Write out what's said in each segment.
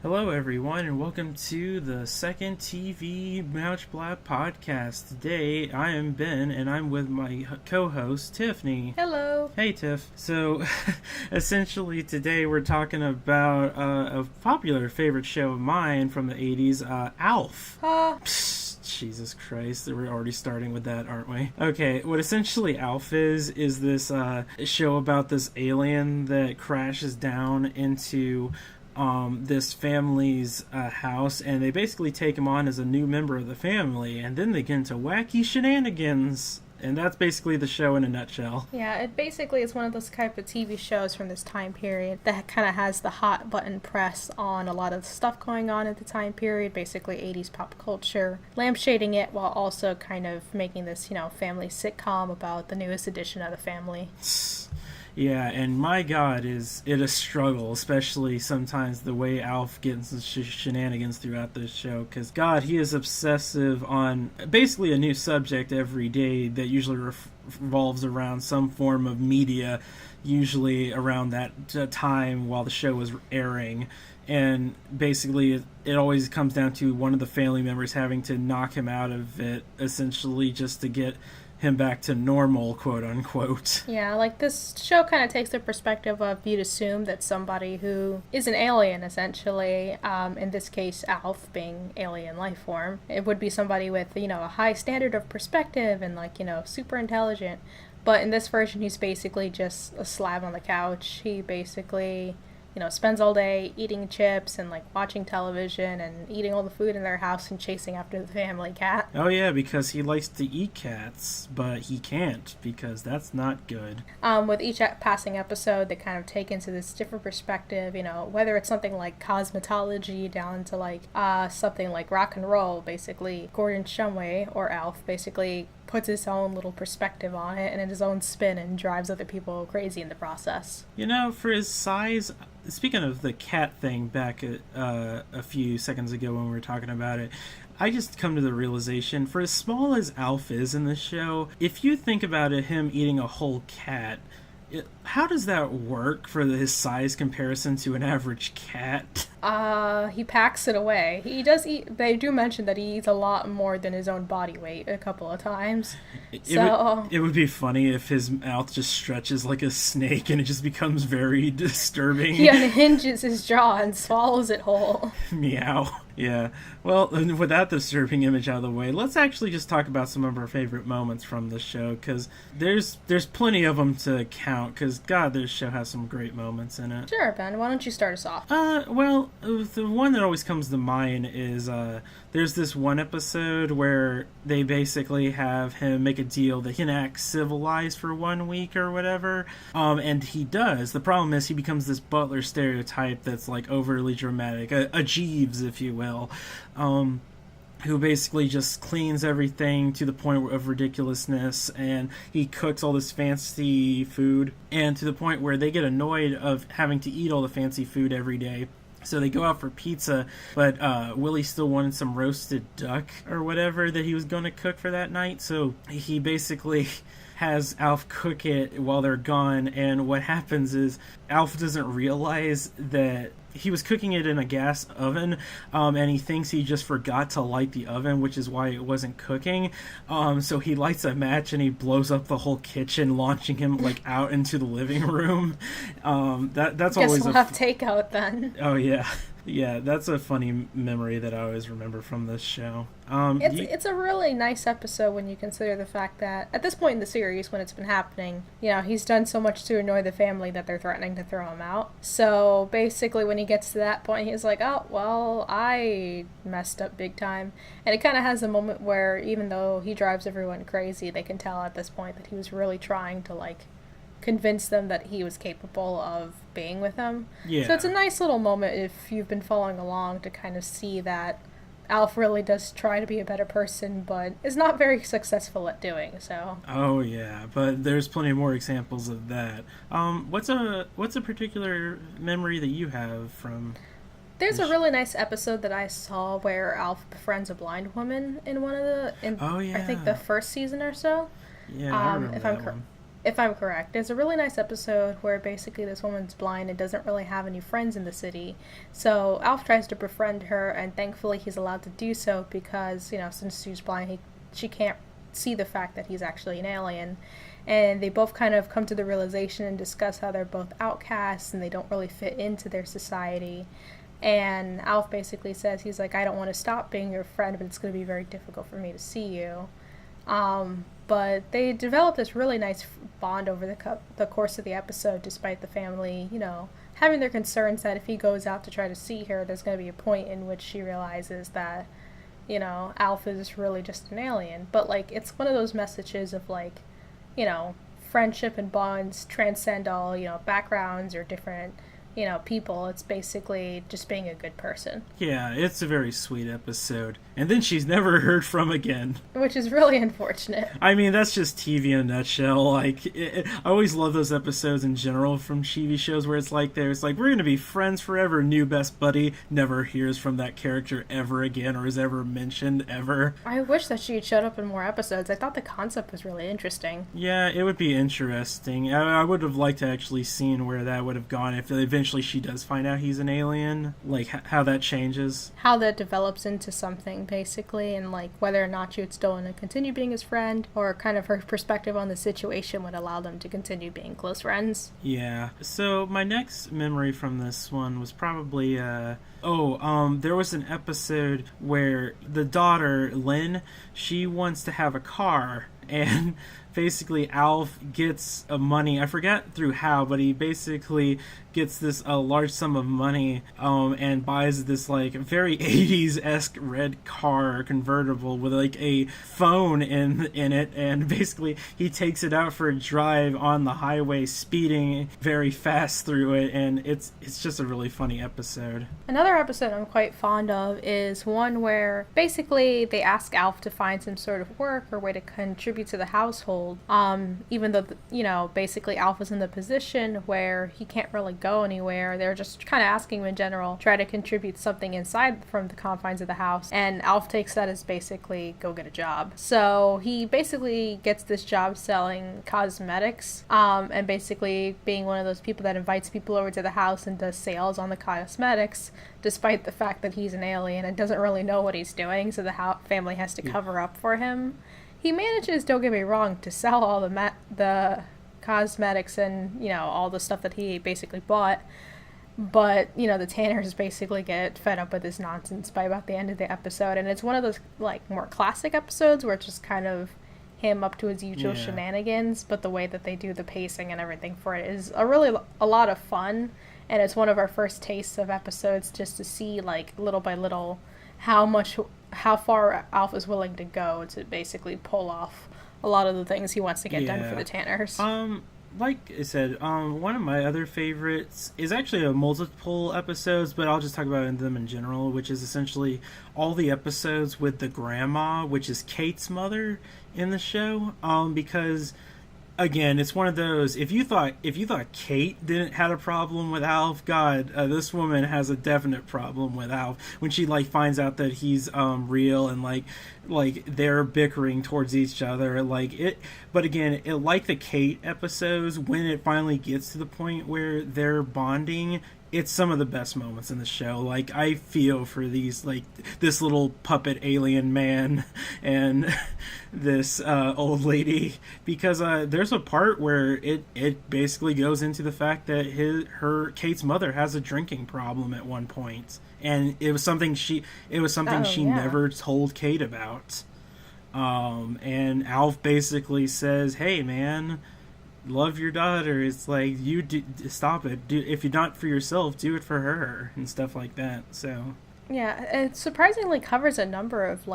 Hello, everyone, and welcome to the second TV CouchBlab podcast. Today, I am Ben, and I'm with my co-host, Tiffany. Hello. Hey, Tiff. So, essentially, today we're talking about a popular favorite show of mine from the 80s, ALF. Jesus Christ, we're already starting with that, aren't we? Okay, what essentially ALF is this show about this alien that crashes down into this family's house, and they basically take him on as a new member of the family, and then they get into wacky shenanigans. And that's basically the show in a nutshell. Yeah, it basically is one of those type of TV shows from this time period that kind of has the hot button press on a lot of stuff going on at the time period, basically 80s pop culture, lampshading it while also kind of making this, family sitcom about the newest edition of the family. Yeah, and my God, is it a struggle, especially sometimes the way Alf gets into shenanigans throughout this show, because God, he is obsessive on basically a new subject every day that usually revolves around some form of media, usually around that time while the show is airing. And basically, it always comes down to one of the family members having to knock him out of it, essentially just to get him back to normal, quote unquote. Yeah, like this show kind of takes the perspective of you'd assume that somebody who is an alien, essentially, in this case Alf being alien life form, it would be somebody with, a high standard of perspective and super intelligent. But in this version, he's basically just a slab on the couch. He basically spends all day eating chips and watching television and eating all the food in their house and chasing after the family cat. Oh yeah, because he likes to eat cats, but he can't because that's not good. With each passing episode, they kind of take into this different perspective, whether it's something like cosmetology down to something like rock and roll, basically. Gordon Shumway, or Alf, basically puts his own little perspective on it and his own spin and drives other people crazy in the process. For his size, speaking of the cat thing back a few seconds ago when we were talking about it, I just come to the realization, for as small as Alf is in the show, if you think about it, him eating a whole cat, how does that work for his size comparison to an average cat? He packs it away. He does eat. They do mention that he eats a lot more than his own body weight a couple of times. It would be funny if his mouth just stretches like a snake and it just becomes very disturbing. He unhinges his jaw and swallows it whole. Meow. Yeah. Well, with that disturbing image out of the way, let's actually just talk about some of our favorite moments from the show, because there's plenty of them to count, because, God, this show has some great moments in it. Sure, Ben. Why don't you start us off? Well, the one that always comes to mind is there's this one episode where they basically have him make a deal that he can act civilized for 1 week or whatever, and he does. The problem is he becomes this butler stereotype that's overly dramatic, a Jeeves, if you will, who basically just cleans everything to the point of ridiculousness, and he cooks all this fancy food, and to the point where they get annoyed of having to eat all the fancy food every day. So they go out for pizza, but Willie still wanted some roasted duck or whatever that he was going to cook for that night, so he basically has Alf cook it while they're gone, and what happens is Alf doesn't realize that he was cooking it in a gas oven, and he thinks he just forgot to light the oven, which is why it wasn't cooking. So he lights a match and he blows up the whole kitchen, launching him out into the living room. That's always. Guess we'll have takeout then. Oh yeah. Yeah, that's a funny memory that I always remember from this show. It's a really nice episode when you consider the fact that at this point in the series, when it's been happening, he's done so much to annoy the family that they're threatening to throw him out. So basically when he gets to that point, he's like, oh, well, I messed up big time. And it kind of has a moment where even though he drives everyone crazy, they can tell at this point that he was really trying to convince them that he was capable of being with them. Yeah. So it's a nice little moment if you've been following along to kind of see that Alf really does try to be a better person, but is not very successful at doing so. Oh yeah, but there's plenty more examples of that. What's a particular memory that you have from? There's a really nice episode that I saw where Alf befriends a blind woman in one of the. Oh yeah. I think the first season or so. Yeah, I remember that one. if I'm correct. It's a really nice episode where basically this woman's blind and doesn't really have any friends in the city. So Alf tries to befriend her, and thankfully he's allowed to do so because, since she's blind, she can't see the fact that he's actually an alien. And they both kind of come to the realization and discuss how they're both outcasts and they don't really fit into their society. And Alf basically says, he's like, I don't want to stop being your friend, but it's going to be very difficult for me to see you. But they develop this really nice bond over the course of the episode, despite the family, having their concerns that if he goes out to try to see her, there's going to be a point in which she realizes that, Alf is really just an alien. But, it's one of those messages of, friendship and bonds transcend all, backgrounds or different, people. It's basically just being a good person. Yeah, it's a very sweet episode. And then she's never heard from again. Which is really unfortunate. I mean, that's just TV in a nutshell. I always love those episodes in general from TV shows where it's like, we're going to be friends forever. New best buddy never hears from that character ever again or is ever mentioned ever. I wish that she had showed up in more episodes. I thought the concept was really interesting. Yeah, it would be interesting. I would have liked to actually seen where that would have gone if eventually she does find out he's an alien. How that changes. How that develops into something, basically, and whether or not she would still want to continue being his friend, or kind of her perspective on the situation would allow them to continue being close friends. Yeah. So my next memory from this one was probably there was an episode where the daughter, Lynn, she wants to have a car, and basically Alf gets money, I forget through how, but he basically gets this large sum of money and buys this very 80s-esque red car convertible with a phone in it, and basically he takes it out for a drive on the highway, speeding very fast through it, and it's just a really funny episode. Another episode I'm quite fond of is one where basically they ask Alf to find some sort of work or way to contribute to the household, even though basically Alf is in the position where he can't really go anywhere. They're just kind of asking him in general, try to contribute something inside from the confines of the house, and Alf takes that as basically go get a job. So he basically gets this job selling cosmetics, and basically being one of those people that invites people over to the house and does sales on the cosmetics, despite the fact that he's an alien and doesn't really know what he's doing, so the family has to cover up for him. He manages, don't get me wrong, to sell all the cosmetics and, all the stuff that he basically bought. But, the Tanners basically get fed up with this nonsense by about the end of the episode. And it's one of those, more classic episodes where it's just kind of him up to his usual shenanigans. But the way that they do the pacing and everything for it is a lot of fun. And it's one of our first tastes of episodes just to see, little by little, how far Alf is willing to go to basically pull off a lot of the things he wants to get done for the Tanners. Like I said, one of my other favorites is actually a multiple episodes, but I'll just talk about them in general, which is essentially all the episodes with the grandma, which is Kate's mother in the show, because again, it's one of those, if you thought Kate didn't have a problem with Alf, God, this woman has a definite problem with Alf when she finds out that he's real, and they're bickering towards each other, but again, like the Kate episodes, when it finally gets to the point where they're bonding, it's some of the best moments in the show. I feel for these, this little puppet alien man and this old lady, because there's a part where it basically goes into the fact that Kate's mother has a drinking problem at one point, and it was something she never told Kate about. And Alf basically says, "Hey, man, love your daughter. It's stop it. If you're not for yourself, do it for her," and stuff like that. So yeah, it surprisingly covers a number of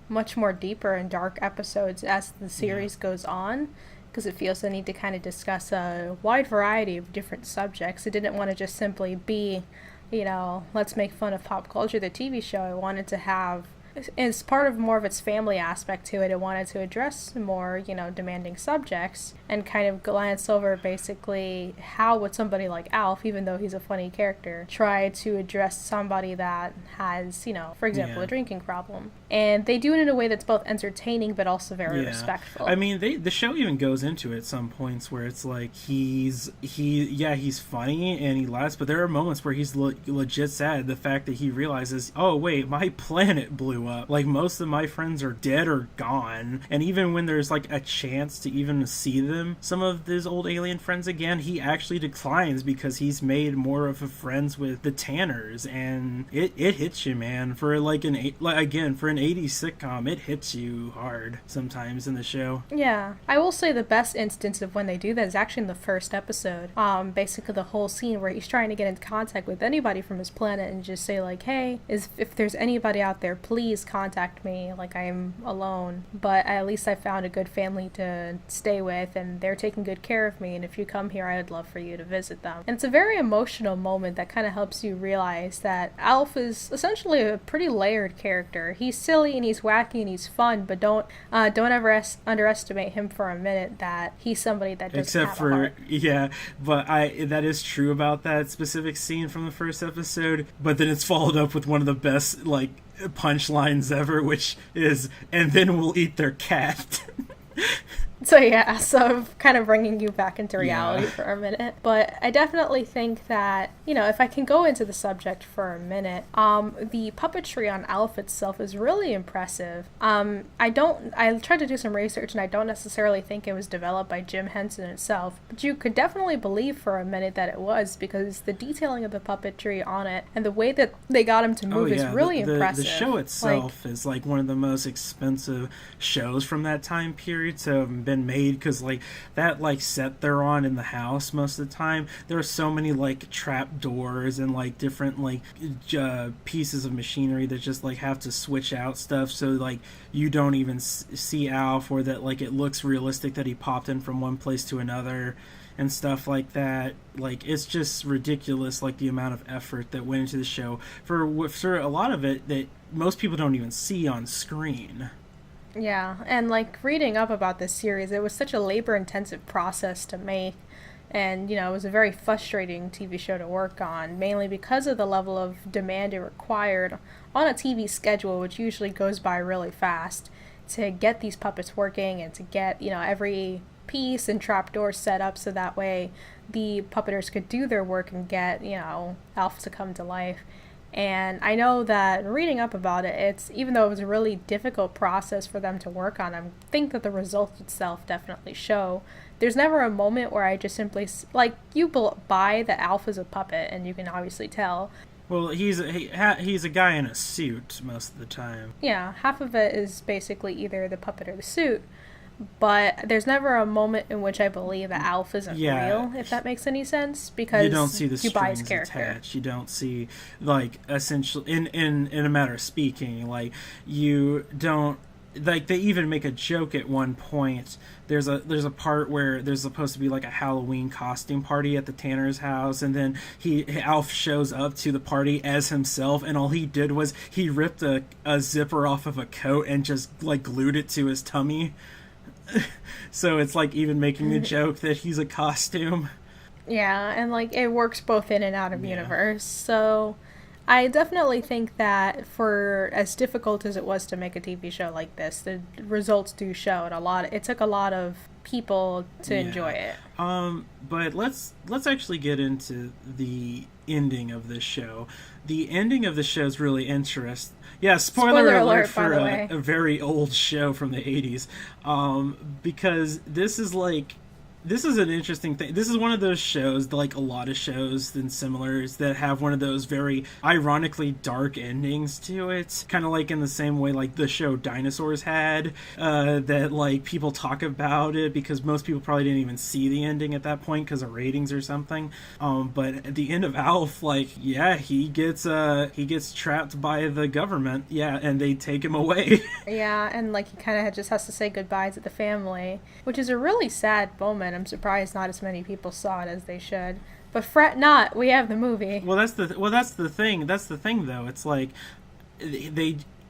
much more deeper and dark episodes as the series goes on, because it feels the need to kind of discuss a wide variety of different subjects. It didn't want to just simply be, let's make fun of pop culture, the TV show. I wanted to have, as part of more of its family aspect to it, it wanted to address more, demanding subjects. and kind of glance over basically how would somebody like Alf, even though he's a funny character, try to address somebody that has, for example, a drinking problem. And they do it in a way that's both entertaining but also very respectful. I mean, the show even goes into it at some points where it's like he's funny and he laughs, but there are moments where he's legit sad. The fact that he realizes, oh wait, my planet blew up. Like, most of my friends are dead or gone. And even when there's like a chance to even see them, some of his old alien friends again, he actually declines because he's made more of a friends with the Tanners. And it hits you, man. For like an 80s sitcom, it hits you hard sometimes in the show. Yeah, I will say the best instance of when they do that is actually in the first episode. Basically the whole scene where he's trying to get in contact with anybody from his planet and just say like, hey, if there's anybody out there, please contact me. Like, I am alone, but at least I found a good family to stay with, and they're taking good care of me, and if you come here, I would love for you to visit them. And it's a very emotional moment that kind of helps you realize that Alf is essentially a pretty layered character. He's silly and he's wacky and he's fun, but don't ever underestimate him for a minute that he's somebody that doesn't have a heart. Yeah, but that is true about that specific scene from the first episode, but then it's followed up with one of the best like punchlines ever, which is, and then we'll eat their cat. So kind of bringing you back into reality for a minute. But I definitely think that, if I can go into the subject for a minute, the puppetry on Alf itself is really impressive. I tried to do some research, and I don't necessarily think it was developed by Jim Henson itself, but you could definitely believe for a minute that it was, because the detailing of the puppetry on it and the way that they got him to move is really impressive. The show itself is like one of the most expensive shows from that time period to have been made, because like that like set they're on in the house most of the time, there are so many like trap doors and like different like pieces of machinery that just like have to switch out stuff so like you don't even see Alf, or that like it looks realistic that he popped in from one place to another and stuff like that. Like, it's just ridiculous, like the amount of effort that went into the show for a lot of it that most people don't even see on screen. Yeah, and like reading up about this series, it was such a labor-intensive process to make, and it was a very frustrating TV show to work on, mainly because of the level of demand it required on a TV schedule, which usually goes by really fast, to get these puppets working and to get, every piece and trapdoor set up so that way the puppeters could do their work and get, Alf to come to life. And I know that reading up about it, even though it was a really difficult process for them to work on, I think that the results itself definitely show. There's never a moment where I just simply, like, you buy that Alf is a puppet, and you can obviously tell. Well, he's a guy in a suit most of the time. Yeah, half of it is basically either the puppet or the suit. But there's never a moment in which I believe that Alf isn't real, if that makes any sense, because you don't see the strings attached. You don't see, like, essentially, in a matter of speaking, like, you don't, like, they even make a joke at one point. There's a part where there's supposed to be like a Halloween costume party at the Tanner's house, and then Alf shows up to the party as himself, and all he did was he ripped a zipper off of a coat and just like glued it to his tummy. So it's like even making the joke that he's a costume. Yeah, and like it works both in and out of universe. So I definitely think that for as difficult as it was to make a TV show like this, the results do show it. It took a lot of people to enjoy it. But let's actually get into the ending of this show. The ending of the show is really interesting. Yeah, spoiler alert for a very old show from the 80s. Because this is an interesting thing. This is one of those shows, like a lot of shows and similars, that have one of those very ironically dark endings to it. Kind of like in the same way like the show Dinosaurs had, that like people talk about it because most people probably didn't even see the ending at that point because of ratings or something. But at the end of Alf, like, yeah, he gets trapped by the government, and they take him away. Yeah, and like he kind of just has to say goodbye to the family, which is a really sad moment. I'm surprised not as many people saw it as they should. But fret not, we have the movie. Well, that's the thing. That's the thing, though. It's like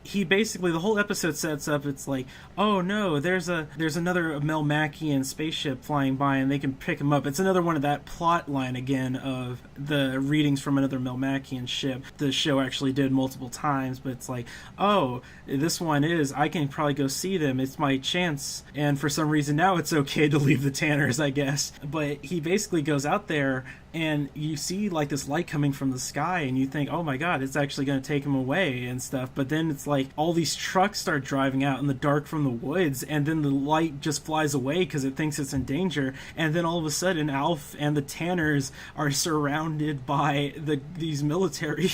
he basically, the whole episode sets up, it's like, oh no, there's another Melmacian spaceship flying by and they can pick him up. It's another one of that plot line again of the readings from another Melmacian ship. The show actually did multiple times, but it's like, oh, this one is, I can probably go see them, it's my chance. And for some reason now it's okay to leave the Tanners, I guess. But he basically goes out there and you see like this light coming from the sky and you think, oh my god, it's actually going to take him away and stuff. But then it's like all these trucks start driving out in the dark from the woods, and then the light just flies away because it thinks it's in danger. And then all of a sudden Alf and the Tanners are surrounded by these military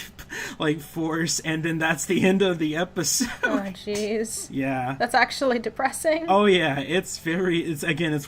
like force, and then that's the end of the episode. Oh jeez. Yeah, that's actually depressing. Oh yeah, it's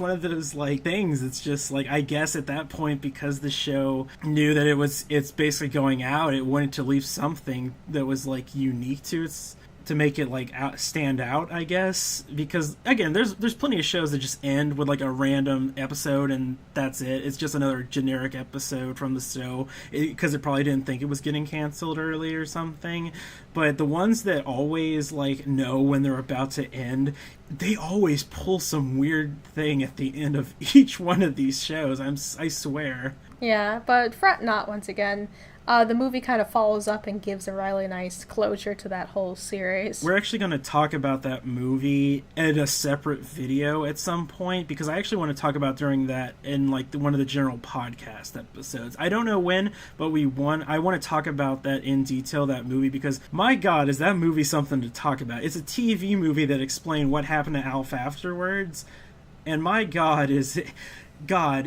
one of those like things. It's just like, I guess at that point, because the show knew that it's basically going out, it wanted to leave something that was like unique to its, to make it like stand out, I guess. Because again, there's plenty of shows that just end with like a random episode and that's it. It's just another generic episode from the show because it probably didn't think it was getting canceled early or something. But the ones that always like know when they're about to end, they always pull some weird thing at the end of each one of these shows. I swear. Yeah, but fret not, once again. The movie kind of follows up and gives a really nice closure to that whole series. We're actually going to talk about that movie in a separate video at some point, because I actually want to talk about during that in like one of the general podcast episodes. I don't know when, but I want to talk about that in detail, that movie, because my god, is that movie something to talk about. It's a TV movie that explained what happened to Alf afterwards, and my god,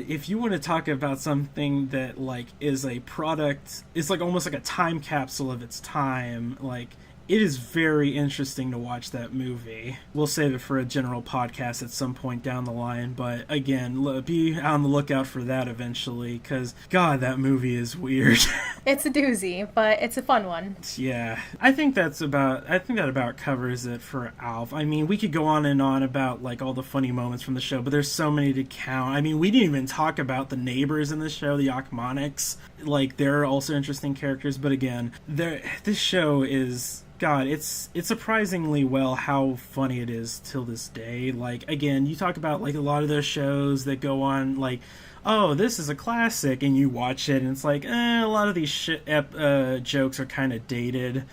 if you want to talk about something that like is a product, it's like almost like a time capsule of its time, like it is very interesting to watch that movie. We'll save it for a general podcast at some point down the line, but again, be on the lookout for that eventually, because god, that movie is weird. It's a doozy, but it's a fun one. Yeah, I think that about covers it for Alf. I mean, we could go on and on about like all the funny moments from the show, but there's so many to count. I mean, we didn't even talk about the neighbors in the show, the Achmonics. Like, they're also interesting characters, but again, this show is, god, it's surprisingly well how funny it is till this day. Like, again, you talk about like a lot of those shows that go on like, oh, this is a classic, and you watch it and it's like, a lot of these jokes are kind of dated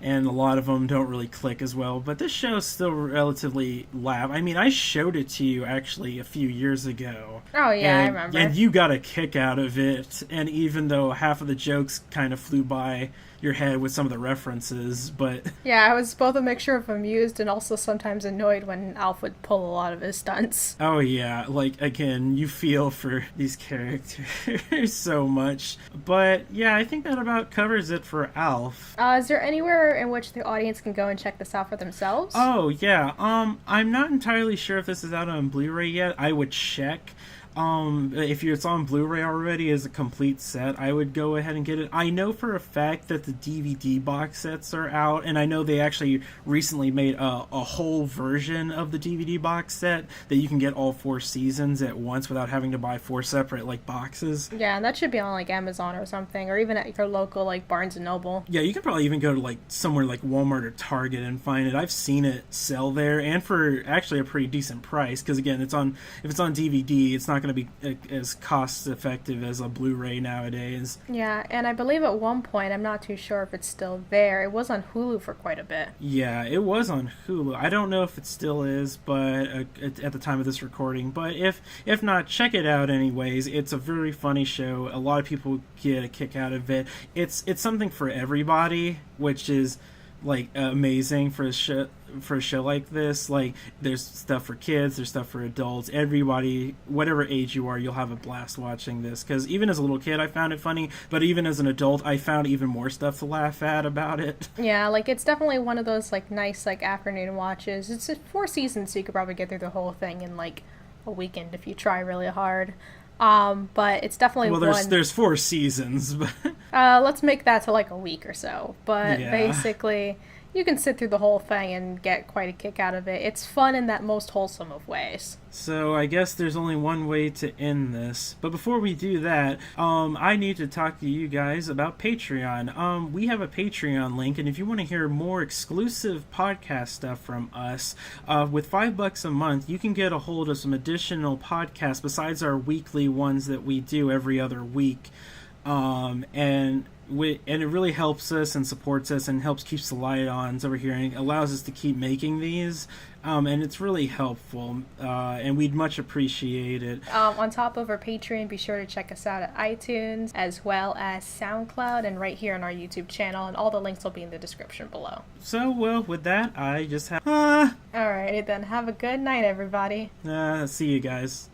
and a lot of them don't really click as well, but this show is still relatively laugh. I mean, I showed it to you actually a few years ago. Oh yeah, I remember. And you got a kick out of it, and even though half of the jokes kind of flew by your head with some of the references, but yeah, I was both a mixture of amused and also sometimes annoyed when Alf would pull a lot of his stunts. Oh yeah, like, again, you feel for these characters so much. But yeah, I think that about covers it for Alf. Is there anywhere in which the audience can go and check this out for themselves? Oh yeah, I'm not entirely sure if this is out on Blu-ray yet. I would check. If it's on Blu-ray already as a complete set, I would go ahead and get it. I know for a fact that the DVD box sets are out, and I know they actually recently made a whole version of the DVD box set that you can get all 4 seasons at once without having to buy 4 separate like boxes. Yeah, and that should be on like Amazon or something, or even at your local like Barnes and Noble. Yeah, you can probably even go to like somewhere like Walmart or Target and find it. I've seen it sell there, and for actually a pretty decent price, because again, if it's on DVD, it's not going to be as cost effective as a Blu-ray nowadays. Yeah, and I believe at one point, I'm not too sure if it's still there, it was on Hulu for quite a bit. Yeah, it was on Hulu. I don't know if it still is, but at the time of this recording, but if not, check it out anyways. It's a very funny show. A lot of people get a kick out of it. It's something for everybody, which is like amazing for a show like this. Like, there's stuff for kids, there's stuff for adults, everybody, whatever age you are, you'll have a blast watching this, because even as a little kid I found it funny, but even as an adult I found even more stuff to laugh at about it. Yeah, like, it's definitely one of those like nice like afternoon watches. It's 4 seasons, so you could probably get through the whole thing in like a weekend if you try really hard. But it's definitely there's 4 seasons, but let's make that to like a week or so. But yeah. Basically, you can sit through the whole thing and get quite a kick out of it. It's fun in that most wholesome of ways. So I guess there's only one way to end this. But before we do that, I need to talk to you guys about Patreon. We have a Patreon link, and if you want to hear more exclusive podcast stuff from us, with $5 a month, you can get a hold of some additional podcasts besides our weekly ones that we do every other week. And it really helps us and supports us and helps keeps the light on over here and allows us to keep making these. And it's really helpful, and we'd much appreciate it. On top of our Patreon, be sure to check us out at iTunes as well as SoundCloud and right here on our YouTube channel, and all the links will be in the description below. So, well, with that, I just have... Alrighty then, have a good night, everybody. See you guys.